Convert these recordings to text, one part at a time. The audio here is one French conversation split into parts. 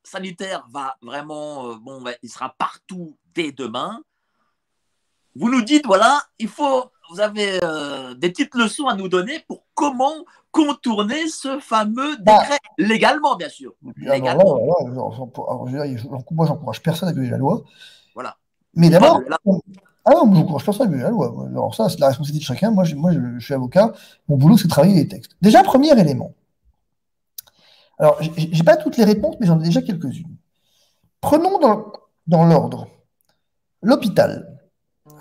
sanitaire va vraiment, il sera partout dès demain. Vous nous dites, voilà, vous avez des petites leçons à nous donner pour comment contourner ce fameux Bah, décret, légalement, bien sûr. alors là, Légalement. alors, moi, j'encourage personne à violer la loi. Voilà. Mais Pas d'abord, de là. ah non, moi, j'encourage personne à violer la loi. Alors ça, c'est la responsabilité de chacun. Je suis avocat. Mon boulot, c'est de travailler les textes. Déjà, premier élément. Alors, j'ai pas toutes les réponses, mais j'en ai déjà quelques-unes. Prenons dans l'ordre. L'hôpital.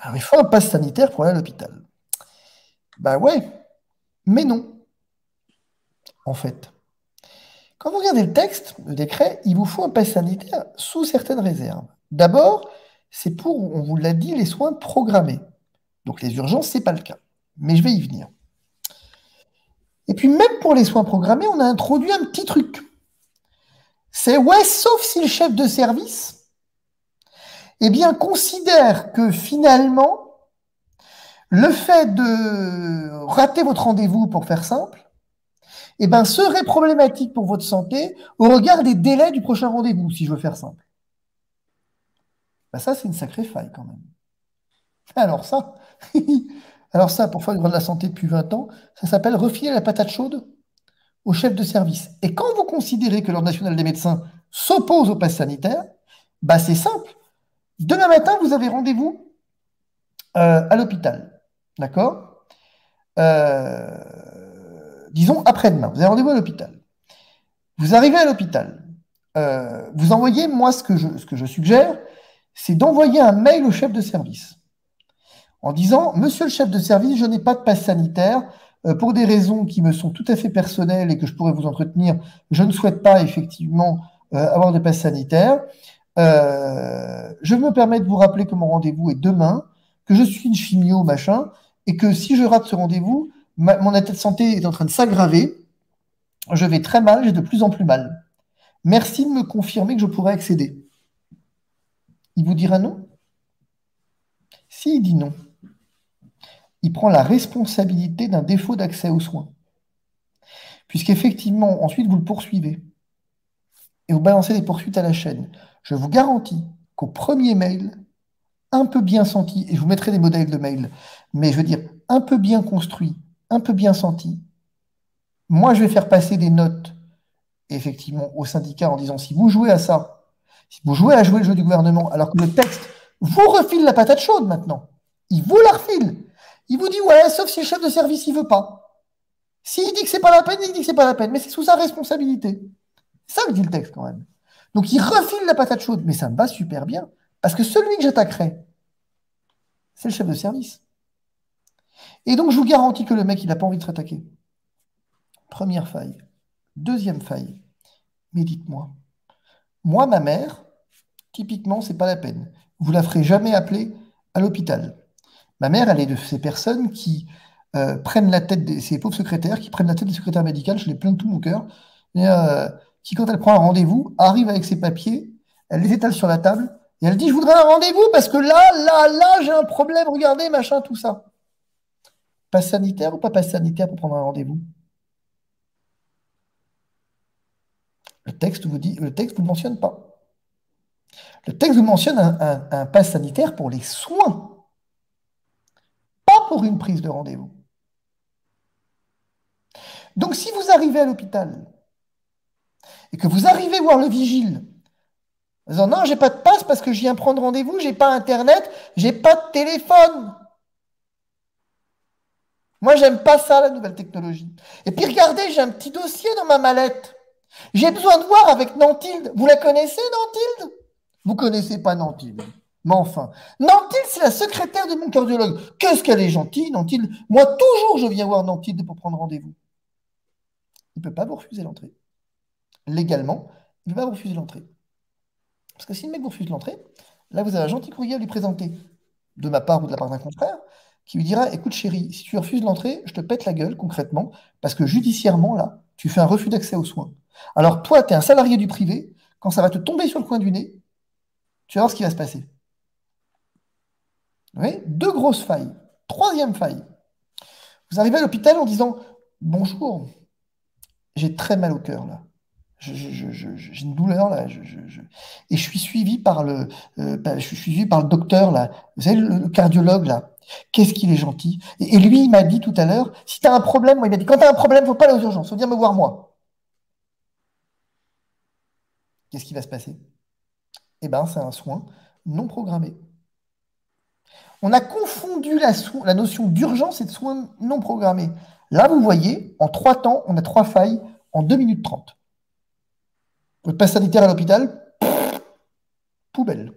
Alors, il faut un pass sanitaire pour aller à l'hôpital. Bah ouais, mais non, en fait. Quand vous regardez le texte, le décret, il vous faut un pass sanitaire sous certaines réserves. D'abord, c'est pour, on vous l'a dit, les soins programmés. Donc les urgences, c'est pas le cas. Mais je vais y venir. Et puis même pour les soins programmés, on a introduit un petit truc. C'est ouais, sauf si le chef de service, eh bien, considère que finalement, le fait de rater votre rendez-vous, pour faire simple, eh ben, serait problématique pour votre santé au regard des délais du prochain rendez-vous, si je veux faire simple. Ben ça, c'est une sacrée faille quand même. Alors ça, alors ça, pour faire le droit de la santé depuis 20 ans, ça s'appelle refiler la patate chaude au chef de service. Et quand vous considérez que l'Ordre national des médecins s'oppose au pass sanitaire, bah c'est simple. Demain matin, vous avez rendez-vous à l'hôpital. D'accord. Disons après-demain, vous avez rendez-vous à l'hôpital. Vous arrivez à l'hôpital. Vous envoyez, moi, ce que je suggère, c'est d'envoyer un mail au chef de service en disant, Monsieur le chef de service, je n'ai pas de passe sanitaire. Pour des raisons qui me sont tout à fait personnelles et que je pourrais vous entretenir, je ne souhaite pas effectivement avoir de passe sanitaire. Je me permets de vous rappeler que mon rendez-vous est demain, que je suis une chimio, machin, et que si je rate ce rendez-vous, mon état de santé est en train de s'aggraver. Je vais très mal, j'ai de plus en plus mal. Merci de me confirmer que je pourrai accéder. Il vous dira non? S'il dit non, il prend la responsabilité d'un défaut d'accès aux soins. Puisqu'effectivement, ensuite, vous le poursuivez et vous balancez des poursuites à la chaîne. Je vous garantis qu'au premier mail, un peu bien senti, et je vous mettrai des modèles de mail, mais je veux dire, un peu bien construit, un peu bien senti, moi, je vais faire passer des notes, effectivement, au syndicat en disant, si vous jouez à ça, si vous jouez à jouer le jeu du gouvernement, alors que le texte vous refile la patate chaude maintenant, il vous la refile. Il vous dit, ouais, sauf si le chef de service, il veut pas. S'il dit que c'est pas la peine, il dit que c'est pas la peine, mais c'est sous sa responsabilité. C'est ça que dit le texte quand même. Donc il refile la patate chaude, mais ça me va super bien, parce que celui que j'attaquerai, c'est le chef de service. Et donc je vous garantis que le mec, il n'a pas envie de se attaquer. Première faille. Deuxième faille. Mais dites-moi, moi, ma mère, typiquement, c'est pas la peine. Vous la ferez jamais appeler à l'hôpital. Ma mère, elle est de ces personnes qui prennent la tête ces pauvres secrétaires, qui prennent la tête des secrétaires médicales, je les plains de tout mon cœur, et, qui, quand elle prend un rendez-vous, arrive avec ses papiers, elle les étale sur la table, et elle dit, je voudrais un rendez-vous parce que là, j'ai un problème, regardez, machin, tout ça. Passe sanitaire ou pas passe sanitaire pour prendre un rendez-vous? Le texte vous dit, le texte vous mentionne pas. Le texte vous mentionne un pass sanitaire pour les soins, pas pour une prise de rendez-vous. Donc, si vous arrivez à l'hôpital et que vous arrivez voir le vigile, en disant non, j'ai pas de passe parce que je viens prendre rendez-vous, j'ai pas internet, j'ai pas de téléphone. Moi, j'aime pas ça, la nouvelle technologie. Et puis, regardez, j'ai un petit dossier dans ma mallette. J'ai besoin de voir avec Nantilde. Vous la connaissez, Nantilde? Vous connaissez pas Nantilde. Mais enfin, Nantilde, c'est la secrétaire de mon cardiologue. Qu'est-ce qu'elle est gentille, Nantilde. Moi, toujours, je viens voir Nantilde pour prendre rendez-vous. Il ne peut pas vous refuser l'entrée. Légalement, il ne peut pas vous refuser l'entrée. Parce que si le mec vous refuse l'entrée, là, vous avez un gentil courrier à lui présenter, de ma part ou de la part d'un confrère, qui lui dira, écoute chérie, si tu refuses l'entrée, je te pète la gueule concrètement, parce que judiciairement, là, tu fais un refus d'accès aux soins. Alors toi, tu es un salarié du privé, quand ça va te tomber sur le coin du nez, tu vas voir ce qui va se passer. Vous voyez? Deux grosses failles. Troisième faille. Vous arrivez à l'hôpital en disant, bonjour, j'ai très mal au cœur là. j'ai une douleur là. Et je suis suivi par je suis suivi par le docteur là. Vous savez, le cardiologue là. Qu'est-ce qu'il est gentil. Et lui, il m'a dit tout à l'heure, si tu as un problème, moi, il m'a dit, quand tu as un problème, faut pas aller aux urgences, faut venir me voir moi. Qu'est-ce qui va se passer? Eh ben, c'est un soin non programmé. On a confondu la notion d'urgence et de soins non programmés. Là, vous voyez, en 3 temps, on a 3 failles en 2 minutes 30. Votre passe sanitaire à l'hôpital, poubelle.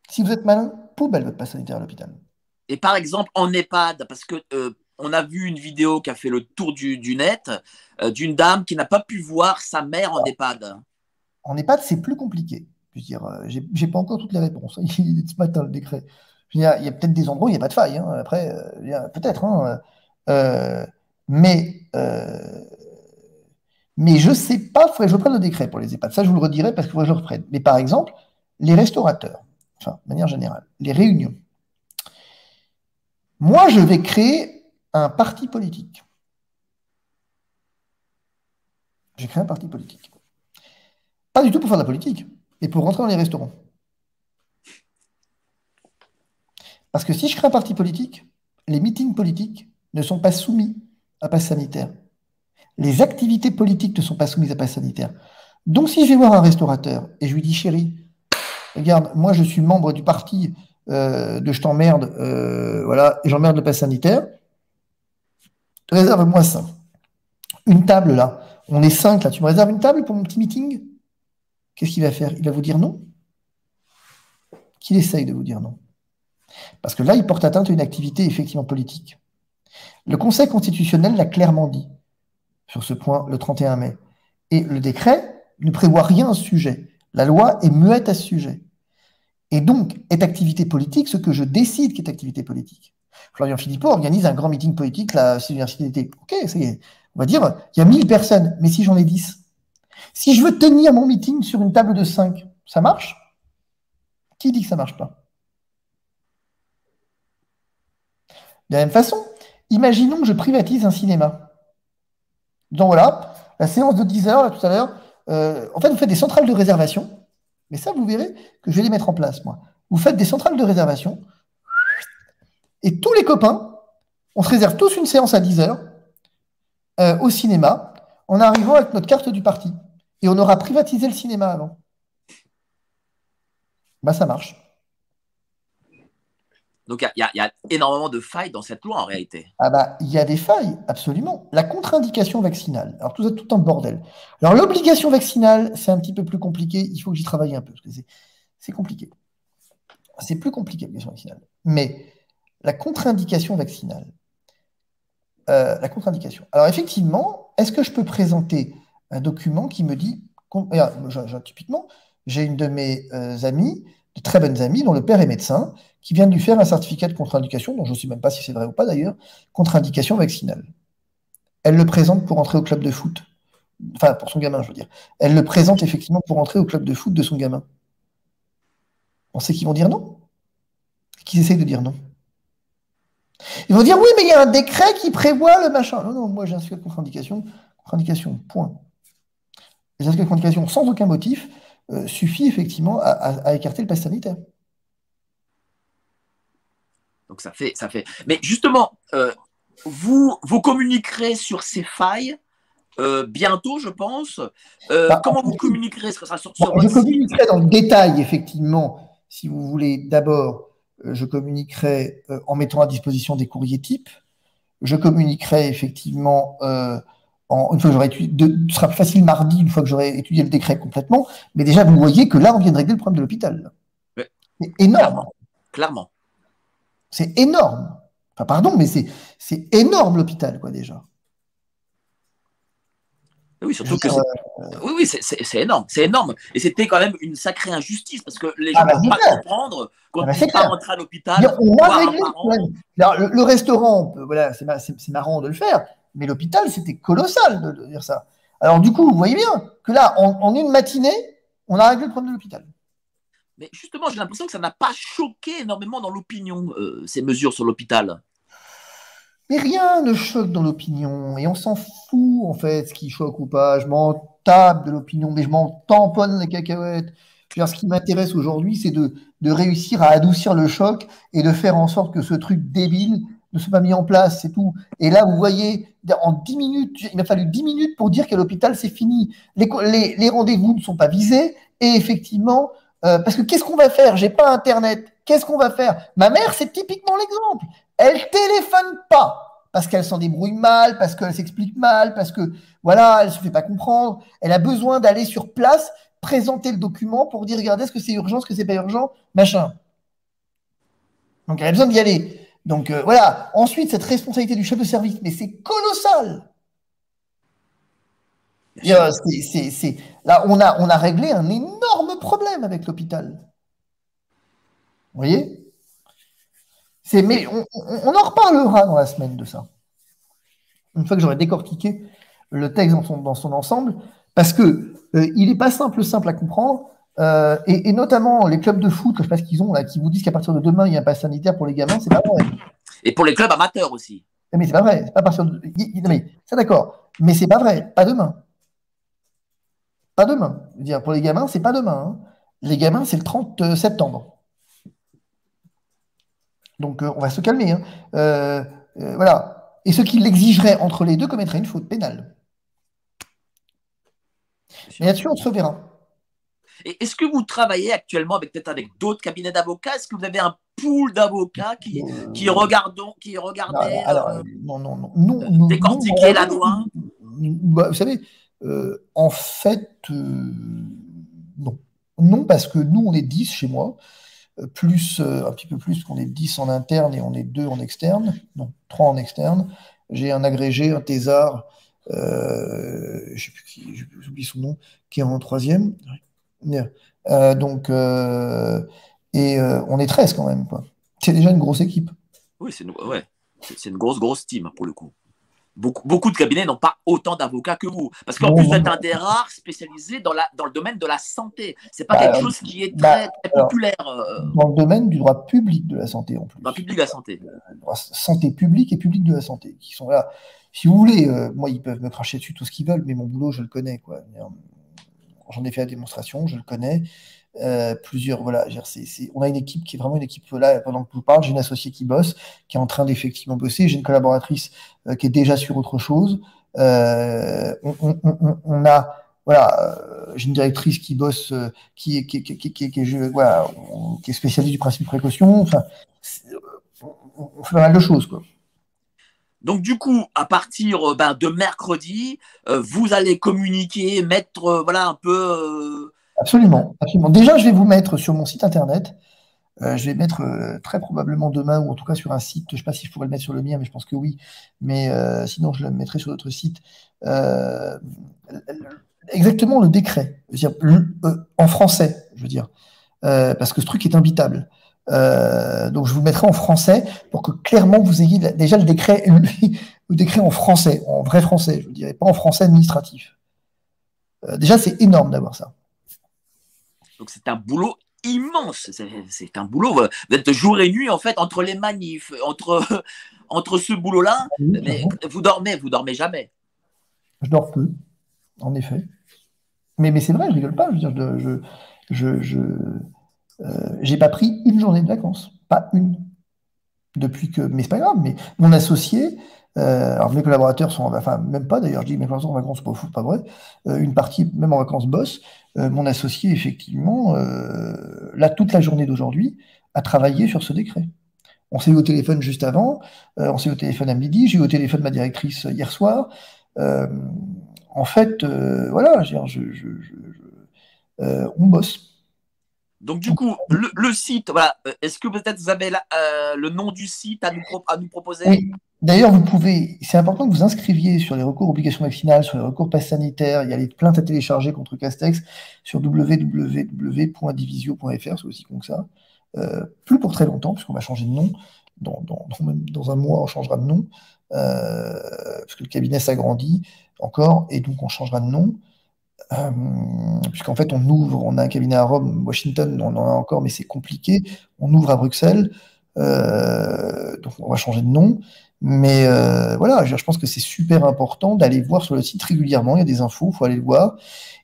Si vous êtes malin, poubelle votre passe sanitaire à l'hôpital. Et par exemple, en EHPAD, parce que on a vu une vidéo qui a fait le tour du net d'une dame qui n'a pas pu voir sa mère en EHPAD. En EHPAD, c'est plus compliqué. Je veux dire, j'ai pas encore toutes les réponses. Il est ce matin, le décret. Il y a peut-être des endroits où il n'y a pas de faille. Hein. Après, peut-être. Hein. Euh, mais, euh, mais je ne sais pas, il faudrait que je reprenne le décret pour les EHPAD. Ça, je vous le redirai parce qu'il faudrait que je le reprenne. Mais par exemple, les restaurateurs, enfin, de manière générale, les réunions. Moi, je vais créer un parti politique. J'ai créé un parti politique. Pas du tout pour faire de la politique, mais pour rentrer dans les restaurants. Parce que si je crée un parti politique, les meetings politiques ne sont pas soumis à passe sanitaire. Les activités politiques ne sont pas soumises à passe sanitaire. Donc, si je vais voir un restaurateur et je lui dis, chérie, regarde, moi je suis membre du parti de je t'emmerde, voilà, et j'emmerde le passe sanitaire, réserve-moi ça. Une table là, on est 5 là, tu me réserves une table pour mon petit meeting? Qu'est-ce qu'il va faire? Il va vous dire non? Qu'il essaye de vous dire non. Parce que là, il porte atteinte à une activité effectivement politique. Le Conseil constitutionnel l'a clairement dit sur ce point le 31 mai. Et le décret ne prévoit rien à ce sujet. La loi est muette à ce sujet. Et donc, est activité politique ce que je décide qu'est activité politique. Florian Philippot organise un grand meeting politique, la l'université d'été. Ok, ça y est. On va dire, il y a 1000 personnes, mais si j'en ai 10, si je veux tenir mon meeting sur une table de 5, ça marche? Qui dit que ça ne marche pas? De la même façon, imaginons que je privatise un cinéma. Donc voilà, la séance de 10 heures, là, tout à l'heure, en fait, vous faites des centrales de réservation, mais ça, vous verrez que je vais les mettre en place, moi. Vous faites des centrales de réservation, et tous les copains, on se réserve tous une séance à 10 heures au cinéma, en arrivant avec notre carte du parti. Et on aura privatisé le cinéma avant. Bah, ça marche. Donc il y a énormément de failles dans cette loi en réalité. Ah bah, il y a des failles, absolument. La contre-indication vaccinale. Alors, tout un bordel. Alors, l'obligation vaccinale, c'est un petit peu plus compliqué. Il faut que j'y travaille un peu, parce que c'est compliqué. C'est plus compliqué, l'obligation vaccinale. Mais la contre-indication vaccinale. La contre-indication. Alors, effectivement, est-ce que je peux présenter un document qui me dit... Typiquement, j'ai une de mes amies, de très bonnes amies, dont le père est médecin, qui vient de lui faire un certificat de contre-indication, dont je ne sais même pas si c'est vrai ou pas d'ailleurs, contre-indication vaccinale. Elle le présente pour entrer au club de foot. Enfin, pour son gamin, je veux dire. Elle le présente effectivement pour entrer au club de foot de son gamin. On sait qu'ils vont dire non? Qu'ils essayent de dire non. Ils vont dire oui, mais il y a un décret qui prévoit le machin. Non, non, moi j'ai un certificat de contre-indication, point. Les certificats de contre-indication sans aucun motif suffit effectivement à écarter le pass sanitaire. Donc ça fait. Mais justement, vous communiquerez sur ces failles bientôt, je pense. Comment vous communiquerez? Ce sera sur je communiquerai dans le détail, effectivement, si vous voulez. D'abord, je communiquerai en mettant à disposition des courriers types. Je communiquerai effectivement, une fois que j'aurai étudié, ce sera plus facile mardi, une fois que j'aurai étudié le décret complètement. Mais déjà, vous voyez que là, on vient de régler le problème de l'hôpital. Ouais. C'est énorme. Clairement. C'est énorme. Enfin, pardon, mais c'est énorme l'hôpital, quoi, déjà. Oui, surtout que oui, c'est énorme, c'est énorme. Et c'était quand même une sacrée injustice parce que les gens ne peuvent pas comprendre qu'on ne puisse pas rentrer à l'hôpital. On a réglé le problème. Le restaurant, voilà, c'est marrant de le faire, mais l'hôpital, c'était colossal de dire ça. Alors du coup, vous voyez bien que là, en une matinée, on a réglé le problème de l'hôpital. Mais justement, j'ai l'impression que ça n'a pas choqué énormément dans l'opinion, ces mesures sur l'hôpital. Mais rien ne choque dans l'opinion, et on s'en fout, en fait, ce qui choque ou pas. table de l'opinion, mais je m'en tamponne les cacahuètes. Je veux dire, ce qui m'intéresse aujourd'hui, c'est de réussir à adoucir le choc et de faire en sorte que ce truc débile ne soit pas mis en place, c'est tout. Et là, vous voyez, en 10 minutes, il m'a fallu 10 minutes pour dire qu'à l'hôpital, c'est fini. Les rendez-vous ne sont pas visés, et effectivement, parce que qu'est-ce qu'on va faire? J'ai pas Internet. Qu'est-ce qu'on va faire? Ma mère, c'est typiquement l'exemple. Elle téléphone pas parce qu'elle s'en débrouille mal, parce qu'elle s'explique mal, parce que voilà, elle se fait pas comprendre. Elle a besoin d'aller sur place, présenter le document pour dire regardez, est-ce que c'est urgent, est-ce que c'est pas urgent, machin. Donc elle a besoin d'y aller. Donc voilà. Ensuite, cette responsabilité du chef de service, mais c'est colossal. Là, on a réglé un énorme problème avec l'hôpital. Vous voyez? Mais on en reparlera dans la semaine de ça. Une fois que j'aurai décortiqué le texte dans son ensemble, parce que il n'est pas simple à comprendre, et notamment les clubs de foot, je sais pas ce qu'ils ont là, qui vous disent qu'à partir de demain, il y a un pass sanitaire pour les gamins, c'est pas vrai. Et pour les clubs amateurs aussi. Mais c'est pas vrai, c'est pas à partir de. Mais c'est d'accord, mais c'est pas vrai, pas demain. Pas demain. Je veux dire, pour les gamins, c'est pas demain. Hein. Les gamins, c'est le 30 septembre. Donc on va se calmer. Hein. Voilà. Et ceux qui l'exigeraient entre les deux commettraient une faute pénale. Mais là-dessus, on se reverra. Et est-ce que vous travaillez actuellement peut-être avec d'autres cabinets d'avocats? Est-ce que vous avez un pool d'avocats qui regardaient non, décortiquer la loi? Bah, vous savez, en fait, non. Non, parce que nous, on est 10 chez moi, plus un petit peu plus qu'on est 10 en interne et on est 2 en externe. Non, 3 en externe. J'ai un agrégé, un thésard, je sais plus qui, j'oublie son nom, qui est en troisième. Donc, et on est 13 quand même, quoi. C'est déjà une grosse équipe. Oui, c'est une grosse team pour le coup. Beaucoup de cabinets n'ont pas autant d'avocats que vous. Parce qu'en plus, vous êtes un des rares spécialisés dans le domaine de la santé. C'est pas quelque chose qui est très populaire. Dans le domaine du droit public de la santé, en plus. Dans le public de la santé. Santé publique et public de la santé, qui sont là. Si vous voulez, moi, ils peuvent me cracher dessus tout ce qu'ils veulent, mais mon boulot, je le connais, quoi. J'en ai fait la démonstration, je le connais. Plusieurs, voilà, on a une équipe qui est vraiment une équipe là, pendant que je vous parle, j'ai une associée qui bosse, qui est en train d'effectivement bosser, j'ai une collaboratrice qui est déjà sur autre chose. On a, voilà, j'ai une directrice qui bosse, qui est spécialiste du principe de précaution. Enfin, on fait pas mal de choses, quoi. Donc, du coup, à partir de mercredi, vous allez communiquer, mettre voilà, un peu. Absolument, absolument. Déjà, je vais vous mettre sur mon site internet. Je vais mettre très probablement demain, ou en tout cas sur un site. Je ne sais pas si je pourrais le mettre sur le mien, mais je pense que oui. Mais sinon, je le mettrai sur d'autres sites. Exactement le décret, je veux dire, en français, je veux dire, parce que ce truc est imbitable. Donc, je vous le mettrai en français pour que clairement vous ayez déjà le décret en français, en vrai français, je veux dire, et pas en français administratif. Déjà, c'est énorme d'avoir ça. Donc, c'est un boulot immense. C'est un boulot. Vous êtes jour et nuit, en fait, entre les manifs, entre ce boulot-là. Oui, mais vous dormez jamais. Je dors peu, en effet. Mais c'est vrai, je rigole pas. Je veux dire, j'ai pas pris une journée de vacances. Pas une. Mais c'est pas grave. Mais mon associé, alors mes collaborateurs sont, enfin, même pas d'ailleurs, je dis mes collaborateurs en vacances, c'est pas vrai. Une partie, même en vacances, bosse. Mon associé, effectivement, là, toute la journée d'aujourd'hui, a travaillé sur ce décret. On s'est eu au téléphone juste avant, on s'est eu au téléphone à midi, j'ai eu au téléphone ma directrice hier soir. En fait, voilà, on bosse. Donc, du coup, le site, voilà, est-ce que peut-être vous avez le nom du site à nous proposer? Oui. D'ailleurs, c'est important que vous inscriviez sur les recours obligations vaccinales, sur les recours pass sanitaire. Il y a les plaintes à télécharger contre Castex sur www.divisio.fr, c'est aussi con que ça. Plus pour très longtemps, puisqu'on va changer de nom. Dans un mois, on changera de nom, parce que le cabinet s'agrandit encore, et donc on changera de nom. Puisqu'en fait, on a un cabinet à Rome, Washington, on en a encore, mais c'est compliqué. On ouvre à Bruxelles, donc on va changer de nom. Mais voilà, je pense que c'est super important d'aller voir sur le site régulièrement. Il y a des infos, il faut aller le voir.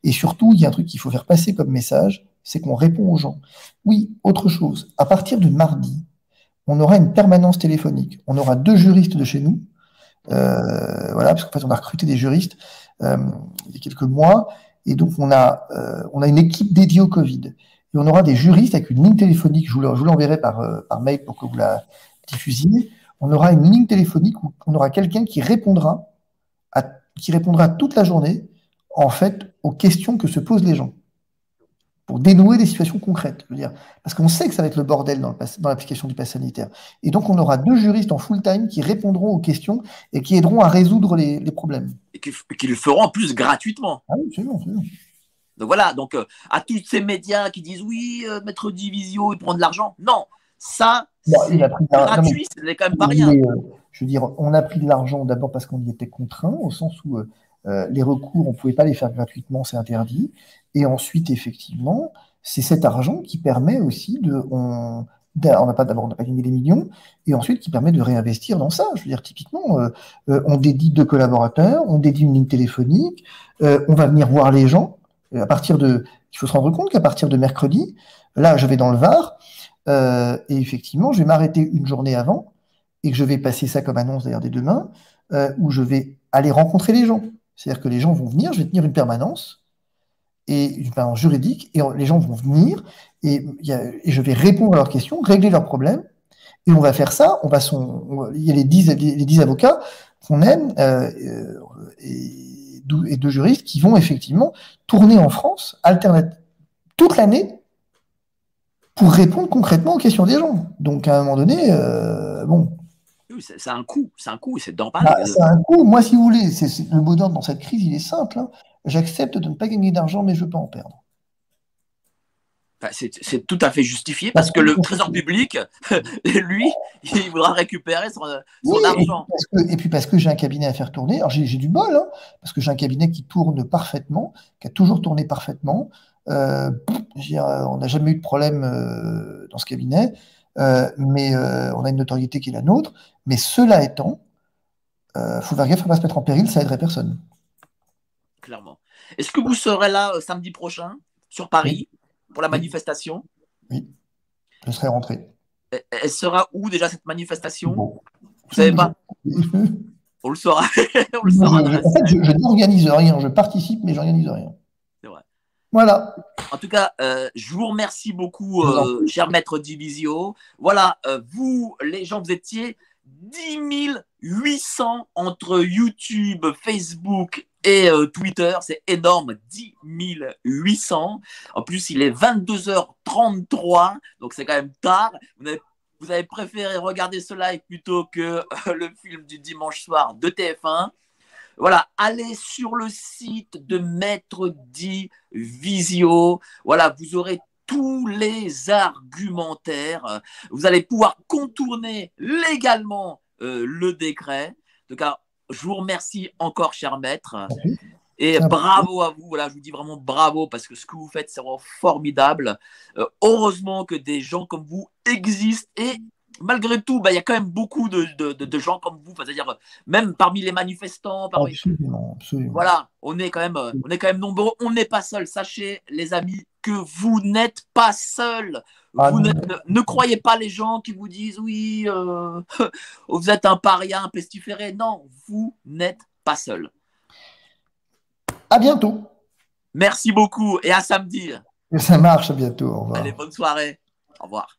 Et surtout, il y a un truc qu'il faut faire passer comme message, c'est qu'on répond aux gens. Oui, autre chose. À partir de mardi, on aura une permanence téléphonique. On aura 2 juristes de chez nous. Voilà, parce qu'en fait, on a recruté des juristes il y a quelques mois. Et donc, on a une équipe dédiée au Covid. Et on aura des juristes avec une ligne téléphonique. Je vous l'enverrai par mail pour que vous la diffusiez. On aura une ligne téléphonique où on aura quelqu'un qui répondra toute la journée, en fait, aux questions que se posent les gens, pour dénouer des situations concrètes. Je veux dire, parce qu'on sait que ça va être le bordel dans l'application du pass sanitaire. Et donc, on aura 2 juristes en full-time qui répondront aux questions et qui aideront à résoudre les problèmes. Et qui le feront en plus gratuitement. Ah oui, absolument, absolument. Donc voilà, donc à tous ces médias qui disent oui, Maître Divisio, il prend de l'argent. Non, ça, c'est gratuit, c'est quand même pas rien. Je veux dire, on a pris de l'argent d'abord parce qu'on y était contraint, au sens où les recours, on ne pouvait pas les faire gratuitement, c'est interdit. Et ensuite, effectivement, c'est cet argent qui permet aussi on n'a pas gagné des millions, et ensuite qui permet de réinvestir dans ça. Je veux dire, typiquement, on dédie 2 collaborateurs, on dédie une ligne téléphonique, on va venir voir les gens. Il faut se rendre compte qu'à partir de mercredi, là, je vais dans le Var, et effectivement, je vais m'arrêter une journée avant, et que je vais passer ça comme annonce d'ailleurs dès demain, où je vais aller rencontrer les gens. C'est-à-dire que les gens vont venir, je vais tenir une permanence juridique, et les gens vont venir, et je vais répondre à leurs questions, régler leurs problèmes, et on va faire ça. Il y a les 10 avocats qu'on aime, et 2 juristes qui vont effectivement tourner en France toute l'année pour répondre concrètement aux questions des gens. Donc à un moment donné, bon. C'est un coût, et c'est d'en parler. C'est un coût. Moi, si vous voulez, le mot d'ordre dans cette crise, il est simple. Hein. J'accepte de ne pas gagner d'argent, mais je ne veux pas en perdre. C'est tout à fait justifié parce que le Trésor public, lui, il voudra récupérer son argent. Et puis parce que j'ai un cabinet à faire tourner. Alors j'ai du bol, hein, parce que j'ai un cabinet qui tourne parfaitement, qui a toujours tourné parfaitement. On n'a jamais eu de problème dans ce cabinet, mais on a une notoriété qui est la nôtre. Mais cela étant, faut faire gaffe à ne pas se mettre en péril, ça aiderait personne. Clairement. Est-ce que vous serez là samedi prochain sur Paris pour la manifestation? Oui, je serai rentré. Elle sera où déjà cette manifestation? Bon. Vous savez pas? On le saura. On le saura. En fait, je n'organise rien. Je participe, mais je n'organise rien. C'est vrai. Voilà. En tout cas, je vous remercie beaucoup, cher Maître Divisio. Voilà, vous, les gens, vous étiez 10 800 entre YouTube, Facebook et Twitter. C'est énorme, 10 800. En plus, il est 22h33, donc c'est quand même tard. Vous avez préféré regarder ce live plutôt que le film du dimanche soir de TF1. Voilà, allez sur le site de Maître Divisio. Voilà, vous aurez tous les argumentaires. Vous allez pouvoir contourner légalement le décret. En tout cas, je vous remercie encore, cher maître. Et bravo à vous. Voilà, je vous dis vraiment bravo parce que ce que vous faites, c'est vraiment formidable. Heureusement que des gens comme vous existent et malgré tout, il y a quand même beaucoup de gens comme vous, c'est-à-dire même parmi les manifestants. Absolument. Voilà, on est quand même nombreux. On n'est pas seuls. Sachez, les amis, que vous n'êtes pas seuls. Ne croyez pas les gens qui vous disent oui, vous êtes un paria, un pestiféré. Non, vous n'êtes pas seuls. À bientôt. Merci beaucoup et à samedi. Ça marche, à bientôt. Au revoir. Allez, bonne soirée. Au revoir.